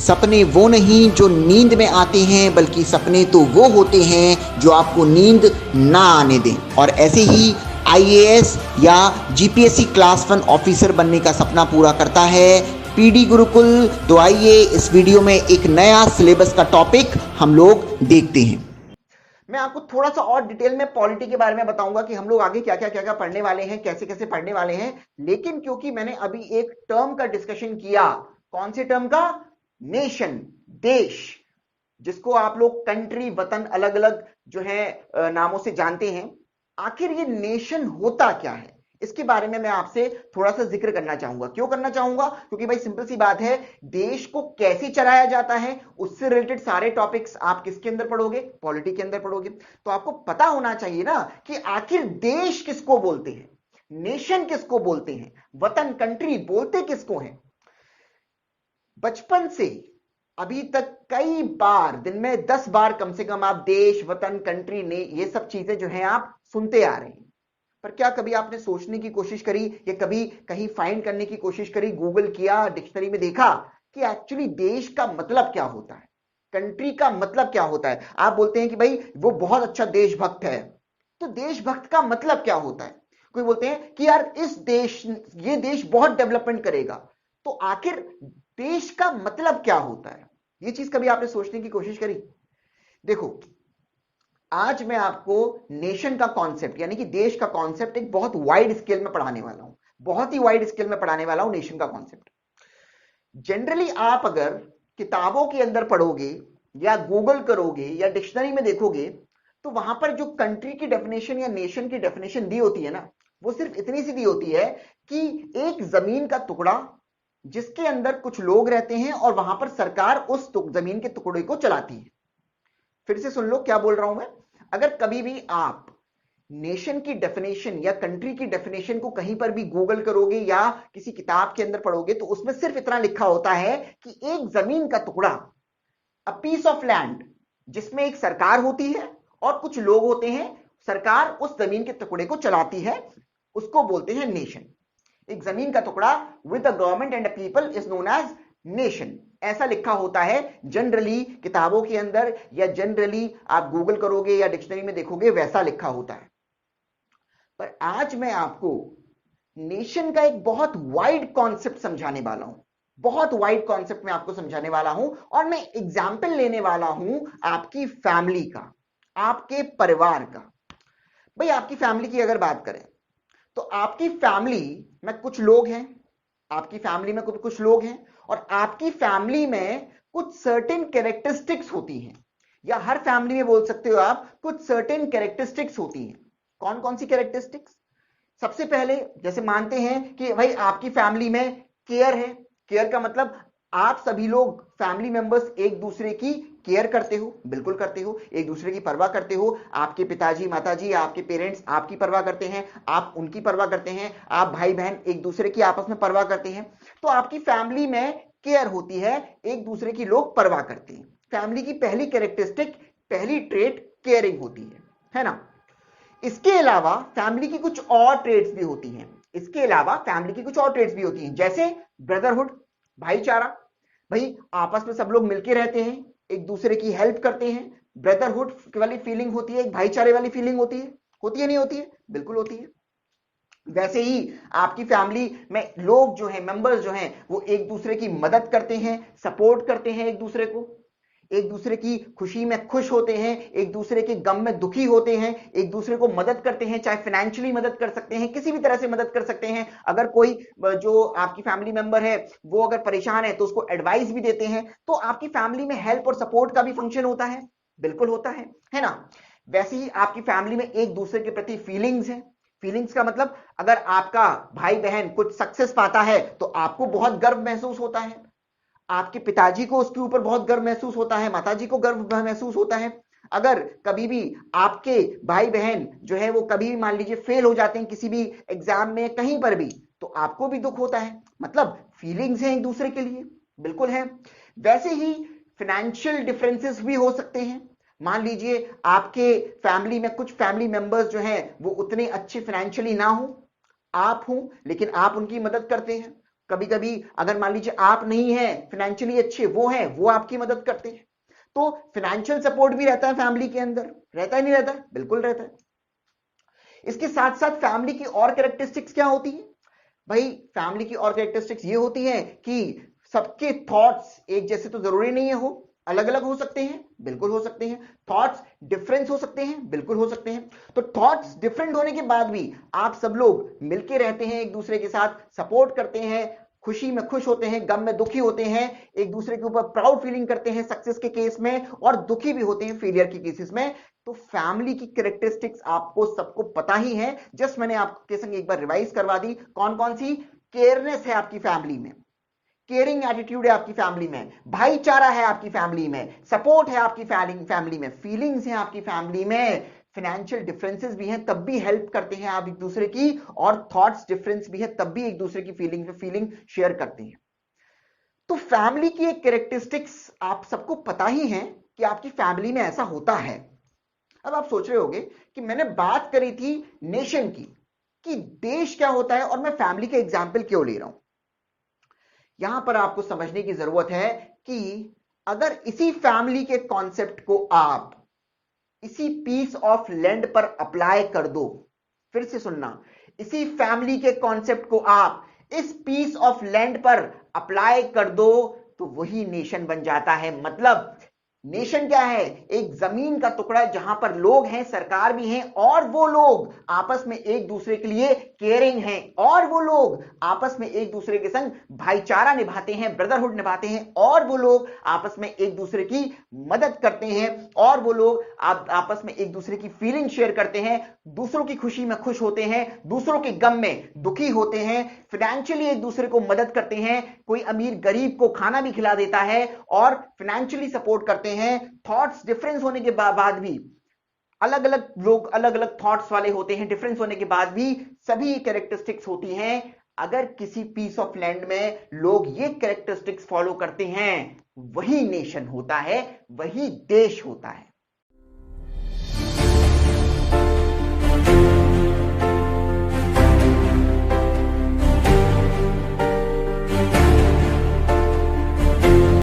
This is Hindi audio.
सपने वो नहीं जो नींद में आते हैं, बल्कि सपने तो वो होते हैं जो आपको नींद ना आने दें। और ऐसे ही आईएएस या जीपीएससी क्लास 1 ऑफिसर बनने का सपना पूरा करता है पीडी गुरुकुल। तो आइए इस वीडियो में एक नया सिलेबस का टॉपिक हम लोग देखते हैं। मैं आपको थोड़ा सा और डिटेल में पॉलिटी के बारे में बताऊंगा कि हम लोग आगे क्या क्या पढ़ने वाले हैं, कैसे कैसे पढ़ने वाले हैं। लेकिन क्योंकि मैंने अभी एक टर्म का डिस्कशन किया, कौन से टर्म का? नेशन, देश, जिसको आप लोग कंट्री, वतन अलग अलग जो है नामों से जानते हैं। आखिर ये नेशन होता क्या है, इसके बारे में मैं आपसे थोड़ा सा जिक्र करना चाहूंगा। क्यों करना चाहूंगा? क्योंकि भाई सिंपल सी बात है, देश को कैसे चलाया जाता है उससे रिलेटेड सारे टॉपिक्स आप किसके अंदर पढ़ोगे? पॉलिटी के अंदर पढ़ोगे। तो आपको पता होना चाहिए ना कि आखिर देश किसको बोलते हैं, नेशन किसको बोलते हैं, वतन कंट्री बोलते किसको हैं। बचपन से अभी तक कई बार, दिन में 10 बार कम से कम आप देश, वतन, कंट्री ने ये सब चीजें जो हैं आप सुनते आ रहे हैं। पर क्या कभी आपने सोचने की कोशिश करी या कभी कहीं फाइंड करने की कोशिश करी, गूगल किया, डिक्शनरी में देखा कि एक्चुअली देश का मतलब क्या होता है, कंट्री का मतलब क्या होता है? आप बोलते हैं कि भाई वो बहुत अच्छा देशभक्त है, तो देशभक्त का मतलब क्या होता है? कोई बोलते हैं कि यार ये देश बहुत डेवलपमेंट करेगा, तो आखिर देश का मतलब क्या होता है? ये चीज कभी आपने सोचने की कोशिश करी? देखो, आज मैं आपको नेशन का कॉन्सेप्ट यानी कि देश का कॉन्सेप्ट एक बहुत वाइड स्केल में पढ़ाने वाला हूं, बहुत ही वाइड स्केल में पढ़ाने वाला हूं नेशन का कॉन्सेप्ट। जनरली आप अगर किताबों के अंदर पढ़ोगे या गूगल करोगे या डिक्शनरी में देखोगे, तो वहां पर जो कंट्री की डेफिनेशन या नेशन की डेफिनेशन दी होती है ना, वो सिर्फ इतनी सी दी होती है कि एक जमीन का टुकड़ा जिसके अंदर कुछ लोग रहते हैं और वहां पर सरकार उस जमीन के टुकड़े को चलाती है। फिर से सुन लो क्या बोल रहा हूं मैं। अगर कभी भी आप नेशन की डेफिनेशन या कंट्री की डेफिनेशन को कहीं पर भी गूगल करोगे या किसी किताब के अंदर पढ़ोगे, तो उसमें सिर्फ इतना लिखा होता है कि एक जमीन का टुकड़ा, अ पीस ऑफ लैंड, जिसमें एक सरकार होती है और कुछ लोग होते हैं, सरकार उस जमीन के टुकड़े को चलाती है, उसको बोलते हैं नेशन। एक जमीन का टुकड़ा with a government and a people is known as nation, ऐसा लिखा होता है जनरली किताबों के अंदर, या जनरली आप गूगल करोगे या डिक्शनरी में देखोगे वैसा लिखा होता है। पर आज मैं आपको नेशन का एक बहुत वाइड कॉन्सेप्ट समझाने वाला हूं, बहुत वाइड कॉन्सेप्ट में आपको समझाने वाला हूं, और मैं एग्जाम्पल लेने वाला हूं आपकी फैमिली का, आपके परिवार का। भाई आपकी फैमिली की अगर बात करें, तो आपकी फैमिली में कुछ लोग हैं, आपकी फैमिली में कुछ कुछ लोग हैं, और आपकी फैमिली में कुछ सर्टेन कैरेक्टरिस्टिक्स होती हैं, या हर फैमिली में बोल सकते हो आप कुछ सर्टेन कैरेक्टरिस्टिक्स होती हैं। कौन कौन सी कैरेक्टरिस्टिक्स? सबसे पहले जैसे मानते हैं कि भाई आपकी फैमिली में केयर है। केयर का मतलब आप सभी लोग फैमिली मेंबर्स एक दूसरे की केयर करते हो, बिल्कुल करते हो, एक दूसरे की परवाह करते हो। आपके पिताजी, माताजी, आपके पेरेंट्स आपकी परवाह करते हैं, आप उनकी परवाह करते हैं, आप भाई बहन एक दूसरे की आपस में परवाह करते हैं। तो आपकी फैमिली में केयर होती है, एक दूसरे की लोग परवाह करते हैं। फैमिली की पहली कैरेक्टरिस्टिक, पहली ट्रेट केयरिंग होती है ना। इसके अलावा फैमिली की कुछ और ट्रेड्स भी होती हैं, इसके अलावा फैमिली की कुछ और ट्रेड्स भी होती हैं, जैसे ब्रदरहुड, भाईचारा। भाई आपस में सब लोग मिलके रहते हैं, एक दूसरे की हेल्प करते हैं, ब्रदरहुड वाली फीलिंग होती है, एक भाईचारे वाली फीलिंग होती है नहीं होती है? बिल्कुल होती है। वैसे ही आपकी फैमिली में लोग जो हैं, मेंबर्स जो हैं, वो एक दूसरे की मदद करते हैं, सपोर्ट करते हैं, एक दूसरे को, एक दूसरे की खुशी में खुश होते हैं, एक दूसरे के गम में दुखी होते हैं, एक दूसरे को मदद करते हैं, चाहे फाइनेंशियली मदद कर सकते हैं, किसी भी तरह से मदद कर सकते हैं। अगर कोई जो आपकी फैमिली मेंबर है वो अगर परेशान है तो उसको एडवाइस भी देते हैं। तो आपकी फैमिली में हेल्प और सपोर्ट का भी फंक्शन होता है, बिल्कुल होता है ना। वैसे ही आपकी फैमिली में एक दूसरे के प्रति फीलिंग्स है। फीलिंग्स का मतलब अगर आपका भाई बहन कुछ सक्सेस पाता है तो आपको बहुत गर्व महसूस होता है, आपके पिताजी को उसके ऊपर बहुत गर्व महसूस होता है, माताजी को गर्व महसूस होता है। अगर कभी भी आपके भाई बहन जो है वो कभी भी मान लीजिए फेल हो जाते हैं किसी भी एग्जाम में, कहीं पर भी, तो आपको भी दुख होता है। मतलब फीलिंग्स हैं एक दूसरे के लिए, बिल्कुल है। वैसे ही फाइनेंशियल डिफरेंसेस भी हो सकते हैं। मान लीजिए आपके फैमिली में कुछ फैमिली मेंबर्स जो हैं वो उतने अच्छे फाइनेंशियली ना हो, आप हो लेकिन आप उनकी मदद करते हैं। कभी कभी अगर मान लीजिए आप नहीं है फाइनेंशियली अच्छे, वो है, वो आपकी मदद करते हैं। तो फाइनेंशियल सपोर्ट भी रहता है फैमिली के अंदर, रहता है नहीं रहता है? बिल्कुल रहता है। इसके साथ साथ फैमिली की और कैरेक्टरिस्टिक्स क्या होती है भाई? फैमिली की और कैरेक्टरिस्टिक्स ये होती है कि सबके थॉट्स एक जैसे तो जरूरी नहीं है हो, अलग अलग हो सकते हैं, बिल्कुल हो सकते हैं। थॉट्स डिफरेंस हो सकते हैं, बिल्कुल हो सकते हैं। तो थॉट्स डिफरेंट होने के बाद भी आप सब लोग मिलके रहते हैं, एक दूसरे के साथ सपोर्ट करते हैं, खुशी में खुश होते हैं, गम में दुखी होते हैं, एक दूसरे के ऊपर प्राउड फीलिंग करते हैं सक्सेस के केस में, और दुखी भी होते हैं फेलियर के केसेस में। तो फैमिली की कैरेक्टरिस्टिक्स आपको सबको पता ही है, जस्ट मैंने आपके संग एक बार रिवाइज करवा दी। कौन कौन सी? केयरनेस है आपकी फैमिली में, केयरिंग एटीट्यूड है आपकी फैमिली में, भाईचारा है आपकी फैमिली में, सपोर्ट है आपकी फैमिली में, फीलिंग्स हैं आपकी फैमिली में, फाइनेंशियल डिफरेंसेस भी हैं तब भी हेल्प करते हैं आप एक दूसरे की, और थॉट्स डिफरेंस भी है तब भी एक दूसरे की फीलिंग शेयर करते हैं। तो फैमिली की एक कैरेक्टरिस्टिक्स आप सबको पता ही है कि आपकी फैमिली में ऐसा होता है। अब आप सोच रहे होंगे कि मैंने बात करी थी नेशन की, कि देश क्या होता है, और मैं फैमिली के एग्जाम्पल क्यों ले रहा हूं। यहां पर आपको समझने की जरूरत है कि अगर इसी फैमिली के कॉन्सेप्ट को आप इसी पीस ऑफ लैंड पर अप्लाई कर दो, फिर से सुनना, इसी फैमिली के कॉन्सेप्ट को आप इस पीस ऑफ लैंड पर अप्लाई कर दो, तो वही नेशन बन जाता है। मतलब नेशन क्या है? एक जमीन का टुकड़ा जहां पर लोग हैं, सरकार भी हैं, और वो लोग आपस में एक दूसरे के लिए केयरिंग हैं, और वो लोग आपस में एक दूसरे के संग भाईचारा निभाते हैं, ब्रदरहुड निभाते हैं, और वो लोग आपस में एक दूसरे की मदद करते हैं, और वो लोग आपस में एक दूसरे की फीलिंग शेयर करते हैं, दूसरों की खुशी में खुश होते हैं, दूसरों के गम में दुखी होते हैं, फाइनेंशियली एक दूसरे को मदद करते हैं, कोई अमीर गरीब को खाना भी खिला देता है और फाइनेंशियली सपोर्ट करते हैं। थॉट्स डिफरेंस होने के बाद भी अलग अलग लोग अलग अलग थॉट्स वाले होते हैं, डिफरेंस होने के बाद भी सभी कैरेक्टरिस्टिक्स होती हैं। अगर किसी पीस ऑफ लैंड में लोग ये कैरेक्टरिस्टिक्स फॉलो करते हैं, वही नेशन होता है, वही देश होता है।